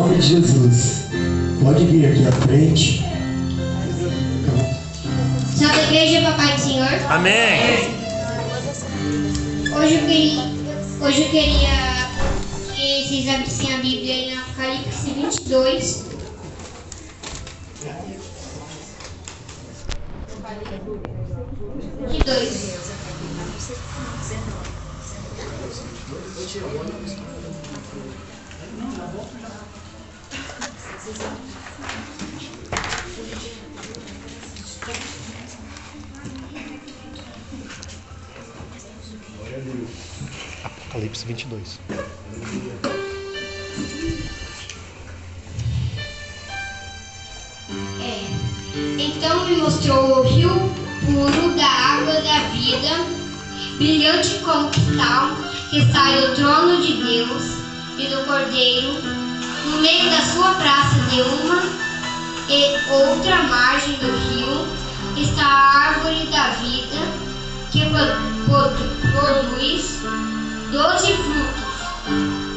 nome de Jesus. Pode vir aqui à frente. Santa Igreja, Papai do Senhor. Amém. Hoje eu queria que vocês abrissem a Bíblia em Apocalipse 22. Apocalipse 22. Então me mostrou o rio puro da água da vida, brilhante como cristal, que sai do trono de Deus e do Cordeiro. No meio da sua praça, de uma e outra margem do rio, está a árvore da vida, que produz 12 frutos,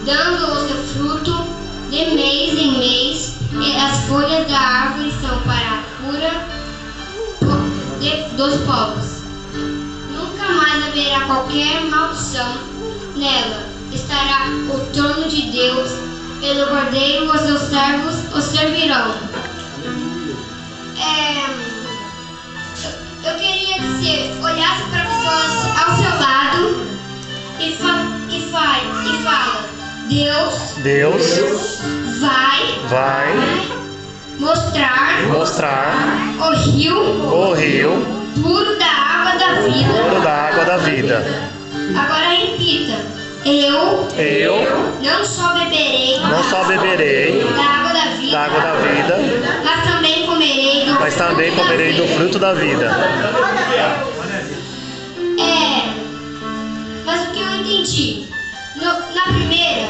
dando o seu fruto de mês em mês, e as folhas da árvore são para a cura dos povos. Nunca mais haverá qualquer maldição nela. Estará o trono de Deus, e do Cordeiro os seus servos o servirão. Eu queria que você olhasse para pessoas ao seu lado e fala: Deus vai mostrar o rio puro da água da vida. Agora repita: eu não só beberei da água da vida, mas também comerei do fruto da vida. Mas o que eu entendi? Na primeira,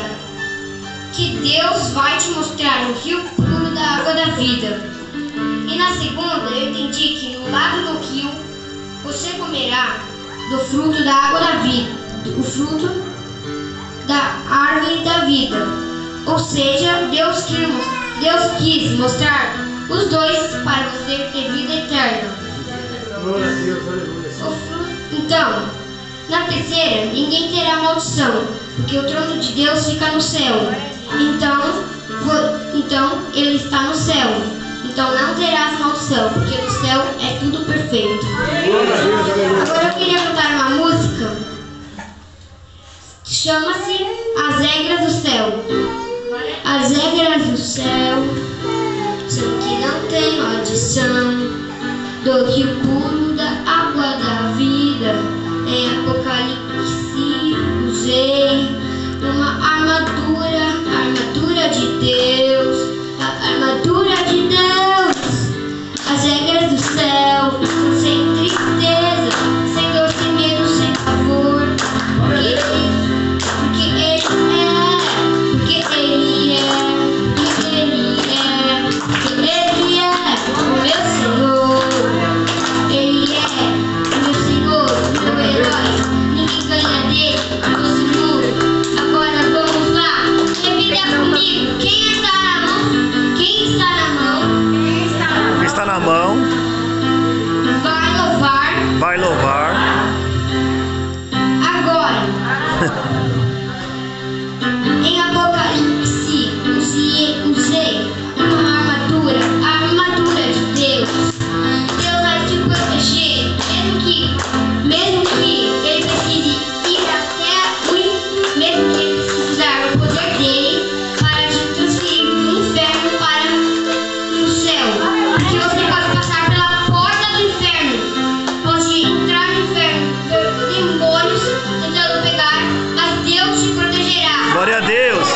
que Deus vai te mostrar o rio puro da água da vida. E na segunda, eu entendi que no lado do rio, você comerá do fruto da água da vida, o fruto da árvore da vida. Ou seja, Deus quis mostrar os dois para você ter vida eterna. Então, na terceira, ninguém terá maldição, porque o trono de Deus fica no céu. Então ele está no céu. Então não terás maldição, porque no céu é tudo perfeito. Agora eu queria cantar uma música. Chama-se As Regras do Céu. As regras do céu são que não tem maldição, do rio puro da água da vida. Em Apocalipse usei uma armadura de Deus, a armadura de Deus. As regras do céu, sem tristeza, sem dor, sem medo, sem pavor, porque Ele é o meu Senhor. Ele é o meu Senhor, o meu herói. Ninguém ganha dele, meu Senhor. Agora vamos lá, repita comigo. Quem está na mão? Quem está na mão? Quem está na mão vai louvar. Agora, em Apocalipse, usei uma armadura, a armadura de Deus. Deus vai te proteger, mesmo que ele precise ir até mesmo que ele precise usar o poder dele para te transferir do inferno para o céu. Porque você pode passar pela porta do inferno, pode entrar no inferno, ver demônios tentando pegar, mas Deus te protegerá. Glória a Deus.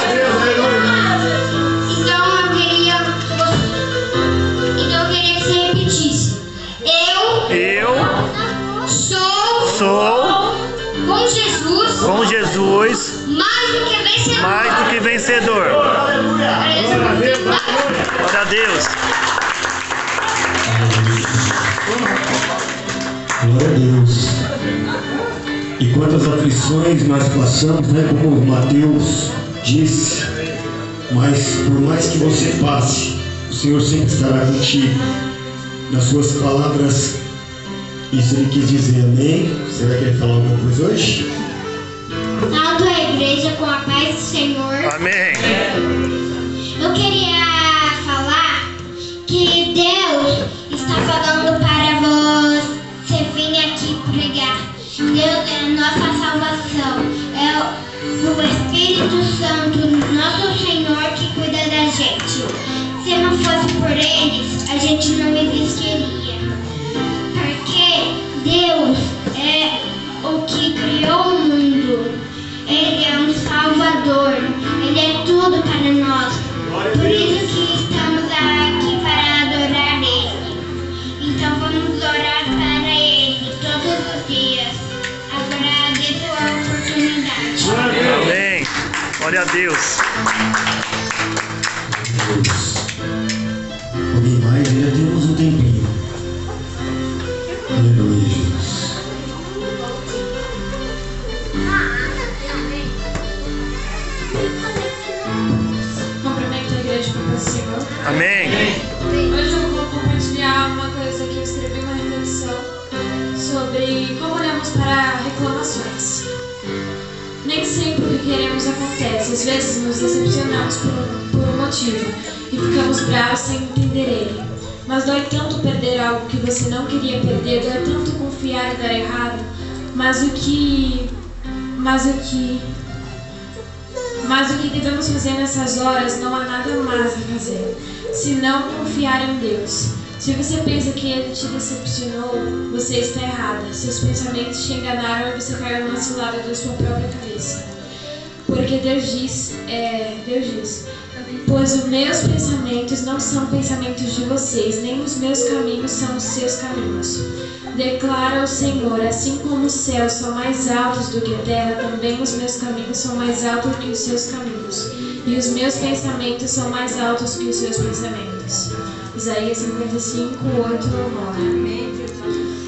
Então eu queria que você repetisse: Eu sou com Jesus mais do que vencedor. Glória a Deus. Glória a Deus. E quantas aflições nós passamos, né? Como Mateus disse, mas por mais que você passe, o Senhor sempre estará contigo. Nas suas palavras, isso ele quis dizer, amém? Você vai querer falar alguma coisa hoje? Salve a igreja com a paz do Senhor. Amém. Eu queria falar que Deus está falando para você vir aqui pregar. Deus é a nossa salvação. É o Espírito Santo, nosso Senhor, que cuida da gente. Se não fosse por eles, a gente não existiria. Porque Deus é o que criou o mundo. Ele é um Salvador. Ele é tudo para nós. Por isso que estamos aqui para adorar Ele. Então vamos orar para Ele todos os dias. Agradeço a oportunidade. Amém. Glória a Deus. Alguém mais? Ainda temos um tempinho. Aleluia, Jesus. Cumprimento a igreja com o Senhor. Amém. Hoje eu vou compartilhar uma coisa que eu escrevi uma reflexão sobre como olhamos para reclamações. Nem sempre o que queremos acontece. Às vezes nos decepcionamos por um motivo e ficamos bravos sem entender ele. Mas dói tanto perder algo que você não queria perder, dói tanto confiar e dar errado. Mas o que devemos fazer nessas horas não há nada mais a fazer, senão confiar em Deus. Se você pensa que Ele te decepcionou, você está errada. Seus pensamentos te enganaram e você caiu numa cilada da sua própria cabeça. Porque Deus diz, pois os meus pensamentos não são pensamentos de vocês, nem os meus caminhos são os seus caminhos. Declara o Senhor, assim como os céus são mais altos do que a terra, também os meus caminhos são mais altos que os seus caminhos, e os meus pensamentos são mais altos que os seus pensamentos. Isaías 55, 8, 9.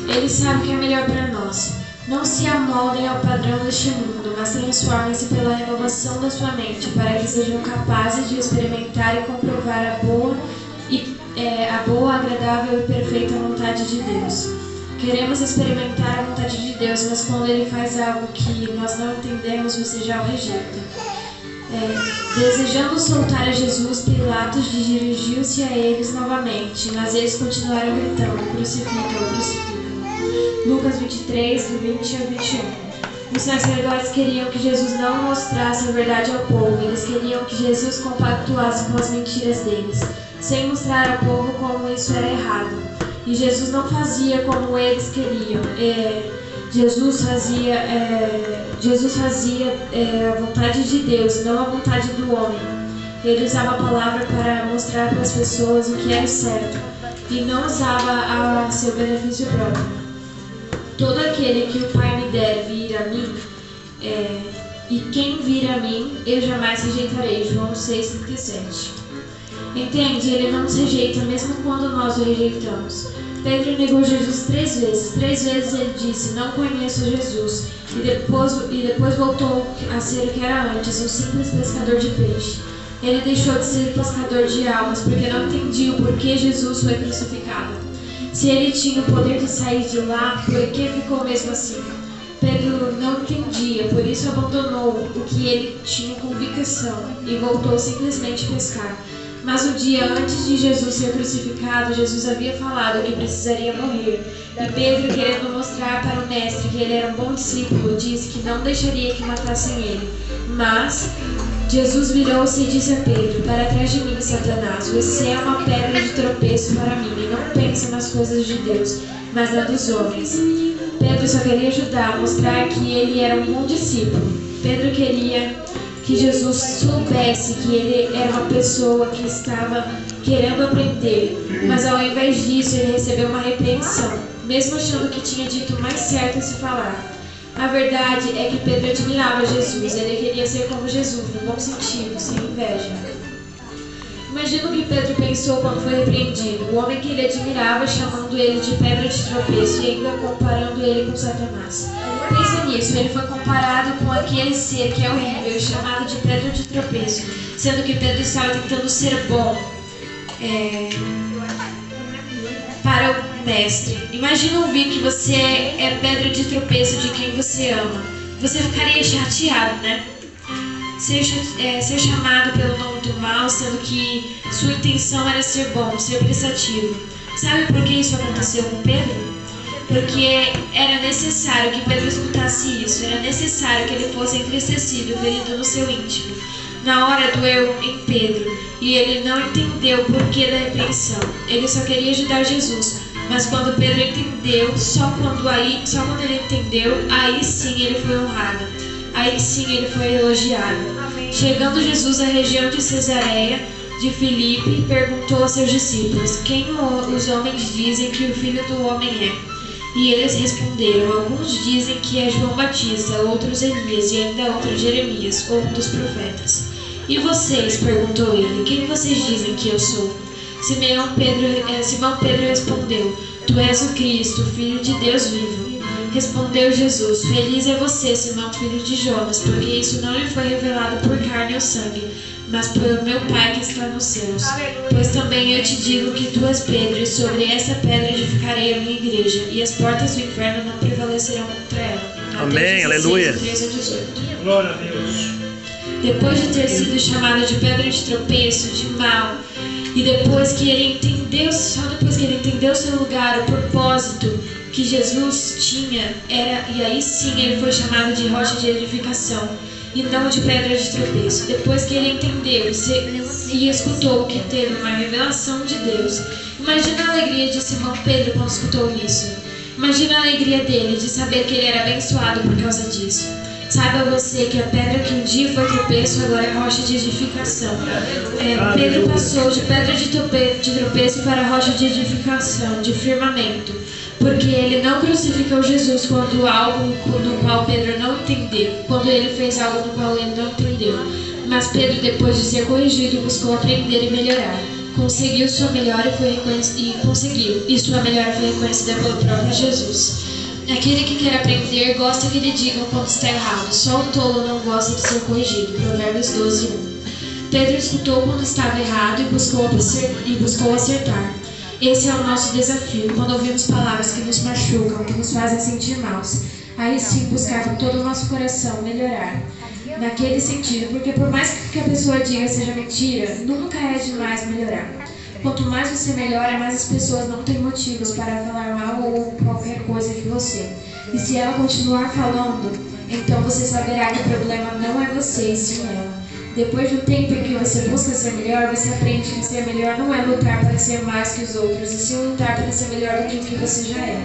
Ele sabe o que é melhor para nós. Não se amoldem ao padrão deste mundo, mas transformem-se pela renovação da sua mente, para que sejam capazes de experimentar e comprovar a boa, agradável e perfeita vontade de Deus. Queremos experimentar a vontade de Deus, mas quando Ele faz algo que nós não entendemos, você já o rejeita. Desejando soltar a Jesus, Pilatos dirigiu-se a eles novamente, mas eles continuaram gritando: crucifica-o, crucifica-o. Lucas 23, do 20 ao 21. Os sacerdotes queriam que Jesus não mostrasse a verdade ao povo, eles queriam que Jesus compactuasse com as mentiras deles, sem mostrar ao povo como isso era errado. E Jesus não fazia como eles queriam. Jesus fazia a vontade de Deus, não a vontade do homem. Ele usava a palavra para mostrar para as pessoas o que era certo e não usava a seu benefício próprio. Todo aquele que o Pai me der vir a mim, e quem vir a mim, eu jamais rejeitarei. João 6,37. Entende? Ele não nos rejeita, mesmo quando nós o rejeitamos. Pedro negou Jesus 3 vezes. 3 vezes ele disse: não conheço Jesus. E depois voltou a ser o que era antes, um simples pescador de peixe. Ele deixou de ser pescador de almas, porque não entendia o porquê Jesus foi crucificado. Se ele tinha o poder de sair de lá, por que ficou mesmo assim? Pedro não entendia, por isso abandonou o que ele tinha convicção e voltou simplesmente a pescar. Mas o dia antes de Jesus ser crucificado, Jesus havia falado que precisaria morrer. E Pedro, querendo mostrar para o mestre que ele era um bom discípulo, disse que não deixaria que matassem ele. Mas Jesus virou-se e disse a Pedro: para trás de mim, Satanás, você é uma pedra de tropeço para mim, e não pensa nas coisas de Deus, mas nas dos homens. Pedro só queria ajudar, mostrar que ele era um bom discípulo. Pedro queria que Jesus soubesse que ele era uma pessoa que estava querendo aprender, mas ao invés disso ele recebeu uma repreensão, mesmo achando que tinha dito o mais certo a se falar. A verdade é que Pedro admirava Jesus, ele queria ser como Jesus, no bom sentido, sem inveja. Imagina o que Pedro pensou quando foi repreendido. O homem que ele admirava, chamando ele de pedra de tropeço e ainda comparando ele com Satanás. Pensa nisso, ele foi comparado com aquele ser que é horrível, chamado de pedra de tropeço, sendo que Pedro estava tentando ser bom para o mestre. Imagina ouvir que você é pedra de tropeço de quem você ama. Você ficaria chateado, né? Ser chamado pelo nome do mal, sendo que sua intenção era ser bom, ser prestativo. Sabe por que isso aconteceu com Pedro? Porque era necessário que Pedro escutasse isso, era necessário que ele fosse entristecido, ferido no seu íntimo. Na hora doeu em Pedro, e ele não entendeu o porquê da repreensão. Ele só queria ajudar Jesus, mas quando Pedro entendeu, só quando ele entendeu, aí sim ele foi honrado. Aí sim ele foi elogiado. Chegando Jesus à região de Cesareia de Filipe, perguntou aos seus discípulos: quem os homens dizem que o Filho do Homem é? E eles responderam: alguns dizem que é João Batista, outros Elias e ainda outros Jeremias, ou um dos profetas. E vocês? Perguntou ele: quem vocês dizem que eu sou? Simão Pedro respondeu: tu és o Cristo, Filho de Deus vivo. Respondeu Jesus: feliz é você, Simão, filho de Jonas, porque isso não lhe foi revelado por carne ou sangue, mas pelo meu Pai que está nos céus. Pois também eu te digo que tu és Pedro, e sobre essa pedra edificarei a minha igreja, e as portas do inferno não prevalecerão contra ela. Amém, aleluia. 13-18. Glória a Deus. Depois de ter sido chamado de pedra de tropeço, de mal, e depois que ele entendeu, só depois que ele entendeu seu lugar, o propósito que Jesus tinha, e aí sim ele foi chamado de rocha de edificação e não de pedra de tropeço. Depois que ele entendeu e escutou que teve uma revelação de Deus. Imagina a alegria de Simão Pedro quando escutou isso. Imagina a alegria dele de saber que ele era abençoado por causa disso. Saiba você que a pedra que um dia foi tropeço agora é rocha de edificação. Pedro passou de pedra de tropeço para rocha de edificação, de firmamento. Porque ele não crucificou Jesus quando algo no qual Pedro não entendeu, quando ele fez algo no qual ele não entendeu. Mas Pedro, depois de ser corrigido, buscou aprender e melhorar. Conseguiu sua melhora e sua melhora foi reconhecida pelo próprio Jesus. Aquele que quer aprender gosta que lhe digam quando está errado. Só o tolo não gosta de ser corrigido. Provérbios 12:1. Pedro escutou quando estava errado e buscou acertar. Esse é o nosso desafio, quando ouvimos palavras que nos machucam, que nos fazem sentir maus. Aí sim, buscar com todo o nosso coração melhorar. Naquele sentido, porque por mais que a pessoa diga seja mentira, nunca é demais melhorar. Quanto mais você melhora, mais as pessoas não têm motivos para falar mal ou qualquer coisa de você. E se ela continuar falando, então você saberá que o problema não é você, e sim ela. Depois do tempo em que você busca ser melhor, você aprende que ser melhor não é lutar para ser mais que os outros, e sim lutar para ser melhor do que o que você já é.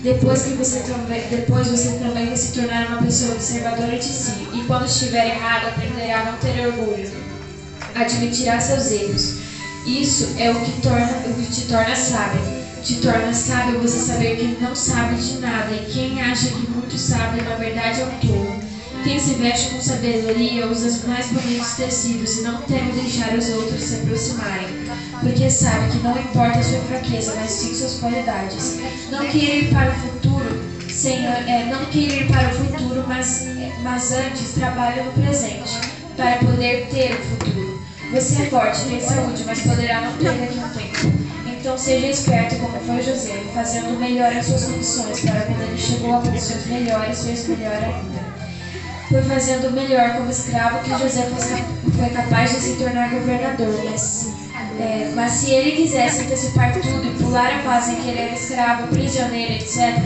Depois você também vai se tornar uma pessoa observadora de si, e quando estiver errado, aprenderá a não ter orgulho, admitirá seus erros. Isso é o que te torna sábio. Te torna sábio você saber que não sabe de nada, e quem acha que muito sabe, na verdade é um tolo. Quem se veste com sabedoria usa os mais bonitos tecidos e não teme deixar os outros se aproximarem, porque sabe que não importa a sua fraqueza, mas sim suas qualidades. Não queira ir para o futuro, mas antes trabalhe no presente, para poder ter o futuro. Você é forte, tem saúde, mas poderá não ter daqui a um tempo. Então seja esperto como foi José, fazendo melhor as suas condições, para quando ele chegou a condições melhores, fez melhor ainda. Foi fazendo melhor como escravo que José foi capaz de se tornar governador, mas se ele quisesse antecipar tudo e pular a fase em que ele era escravo, prisioneiro, etc.,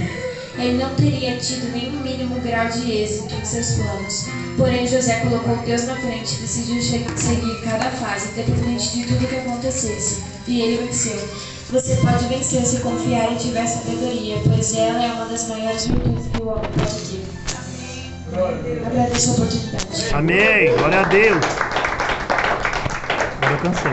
ele não teria tido nenhum mínimo grau de êxito em seus planos. Porém, José colocou Deus na frente e decidiu seguir cada fase, independente de tudo que acontecesse. E ele venceu. Você pode vencer se confiar e tiver sabedoria, pois ela é uma das maiores virtudes que o homem pode ter. Agradeço a oportunidade. Amém. Glória a Deus. Agora eu cansei.